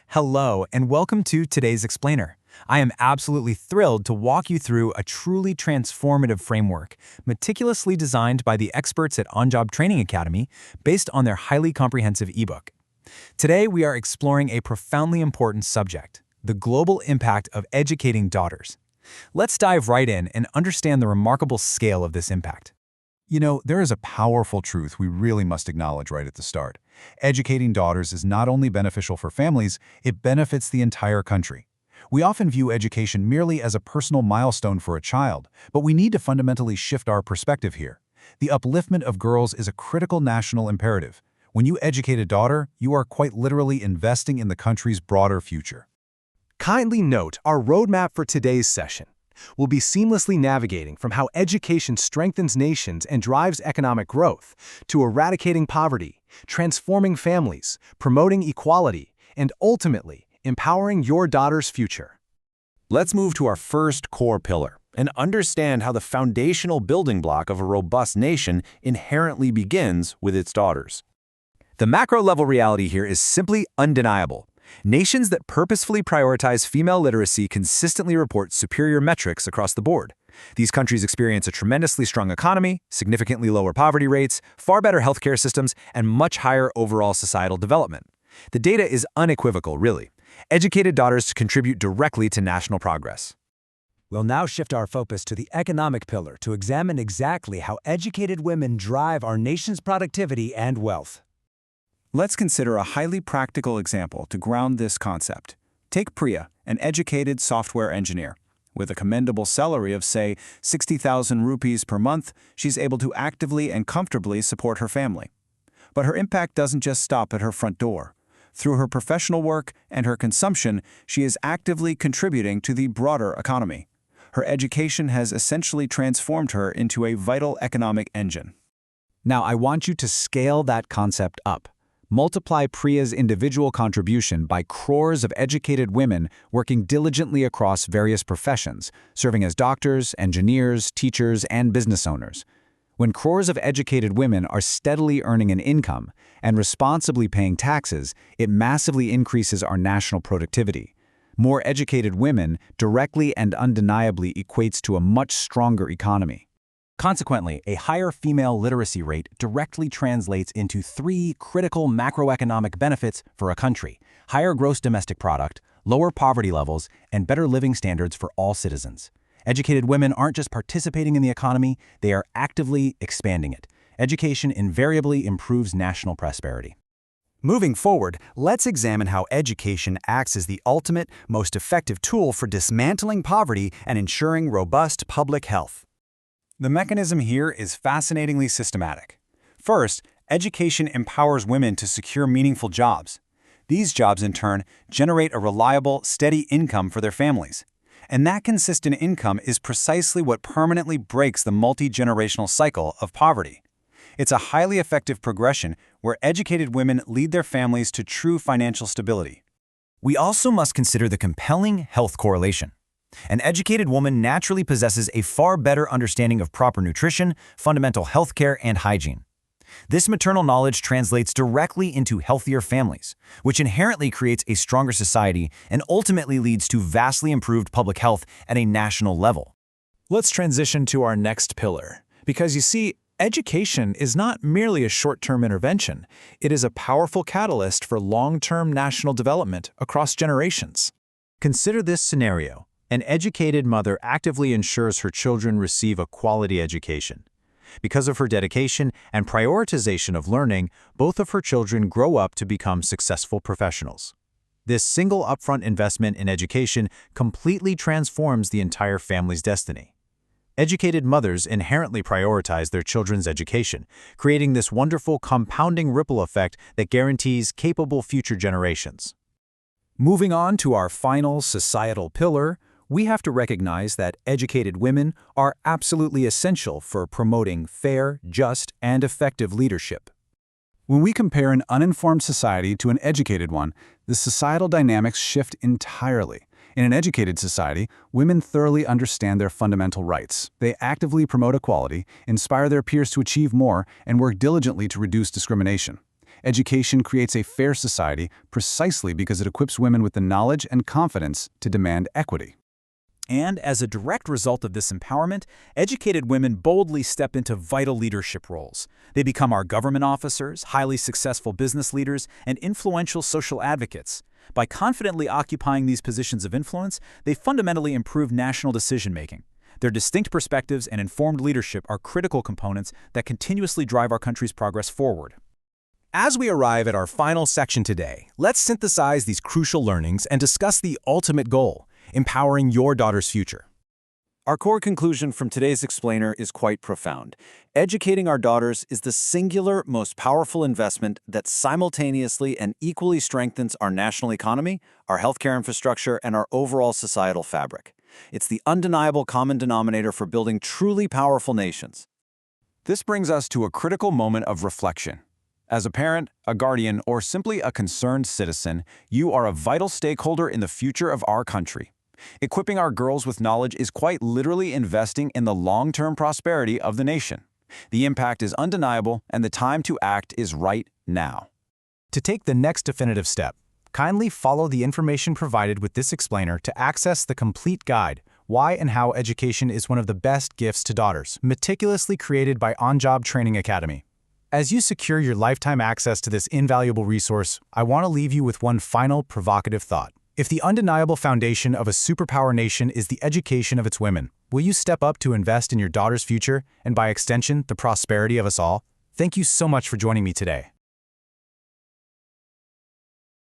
Hello, and welcome to today's Explainer. I am absolutely thrilled to walk you through a truly transformative framework, meticulously designed by the experts at Onjob Training Academy, based on their highly comprehensive ebook. Today, we are exploring a profoundly important subject, the global impact of educating daughters. Let's dive right in and understand the remarkable scale of this impact. You know, there is a powerful truth we really must acknowledge right at the start. Educating daughters is not only beneficial for families, it benefits the entire country. We often view education merely as a personal milestone for a child, but we need to fundamentally shift our perspective here. The upliftment of girls is a critical national imperative. When you educate a daughter, you are quite literally investing in the country's broader future. Kindly note our roadmap for today's session. We'll be seamlessly navigating from how education strengthens nations and drives economic growth, to eradicating poverty, transforming families, promoting equality, and ultimately, empowering your daughter's future. Let's move to our first core pillar and understand how the foundational building block of a robust nation inherently begins with its daughters. The macro-level reality here is simply undeniable. Nations that purposefully prioritize female literacy consistently report superior metrics across the board. These countries experience a tremendously strong economy, significantly lower poverty rates, far better healthcare systems, and much higher overall societal development. The data is unequivocal, really. Educated daughters contribute directly to national progress. We'll now shift our focus to the economic pillar to examine exactly how educated women drive our nation's productivity and wealth. Let's consider a highly practical example to ground this concept. Take Priya, an educated software engineer. With a commendable salary of, say, 60,000 rupees per month, she's able to actively and comfortably support her family. But her impact doesn't just stop at her front door. Through her professional work and her consumption, she is actively contributing to the broader economy. Her education has essentially transformed her into a vital economic engine. Now, I want you to scale that concept up. Multiply Priya's individual contribution by crores of educated women working diligently across various professions, serving as doctors, engineers, teachers, and business owners. When crores of educated women are steadily earning an income and responsibly paying taxes, it massively increases our national productivity. More educated women directly and undeniably equates to a much stronger economy. Consequently, a higher female literacy rate directly translates into three critical macroeconomic benefits for a country: higher gross domestic product, lower poverty levels, and better living standards for all citizens. Educated women aren't just participating in the economy, they are actively expanding it. Education invariably improves national prosperity. Moving forward, let's examine how education acts as the ultimate, most effective tool for dismantling poverty and ensuring robust public health. The mechanism here is fascinatingly systematic. First, education empowers women to secure meaningful jobs. These jobs, in turn, generate a reliable, steady income for their families. And that consistent income is precisely what permanently breaks the multi-generational cycle of poverty. It's a highly effective progression where educated women lead their families to true financial stability. We also must consider the compelling health correlation. An educated woman naturally possesses a far better understanding of proper nutrition, fundamental health care, and hygiene. This maternal knowledge translates directly into healthier families, which inherently creates a stronger society and ultimately leads to vastly improved public health at a national level. Let's transition to our next pillar, because you see, education is not merely a short-term intervention. It is a powerful catalyst for long-term national development across generations. Consider this scenario. An educated mother actively ensures her children receive a quality education. Because of her dedication and prioritization of learning, both of her children grow up to become successful professionals. This single upfront investment in education completely transforms the entire family's destiny. Educated mothers inherently prioritize their children's education, creating this wonderful compounding ripple effect that guarantees capable future generations. Moving on to our final societal pillar, we have to recognize that educated women are absolutely essential for promoting fair, just, and effective leadership. When we compare an uninformed society to an educated one, the societal dynamics shift entirely. In an educated society, women thoroughly understand their fundamental rights. They actively promote equality, inspire their peers to achieve more, and work diligently to reduce discrimination. Education creates a fair society precisely because it equips women with the knowledge and confidence to demand equity. And as a direct result of this empowerment, educated women boldly step into vital leadership roles. They become our government officers, highly successful business leaders, and influential social advocates. By confidently occupying these positions of influence, they fundamentally improve national decision-making. Their distinct perspectives and informed leadership are critical components that continuously drive our country's progress forward. As we arrive at our final section today, let's synthesize these crucial learnings and discuss the ultimate goal: empowering your daughter's future. Our core conclusion from today's explainer is quite profound. Educating our daughters is the singular, most powerful investment that simultaneously and equally strengthens our national economy, our healthcare infrastructure, and our overall societal fabric. It's the undeniable common denominator for building truly powerful nations. This brings us to a critical moment of reflection. As a parent, a guardian, or simply a concerned citizen, you are a vital stakeholder in the future of our country. Equipping our girls with knowledge is quite literally investing in the long-term prosperity of the nation. The impact is undeniable, and the time to act is right now. To take the next definitive step, kindly follow the information provided with this explainer to access the complete guide, Why and How Education is One of the Best Gifts to Daughters, meticulously created by Onjob Training Academy. As you secure your lifetime access to this invaluable resource, I want to leave you with one final provocative thought. If the undeniable foundation of a superpower nation is the education of its women, will you step up to invest in your daughter's future and, by extension, the prosperity of us all? Thank you so much for joining me today.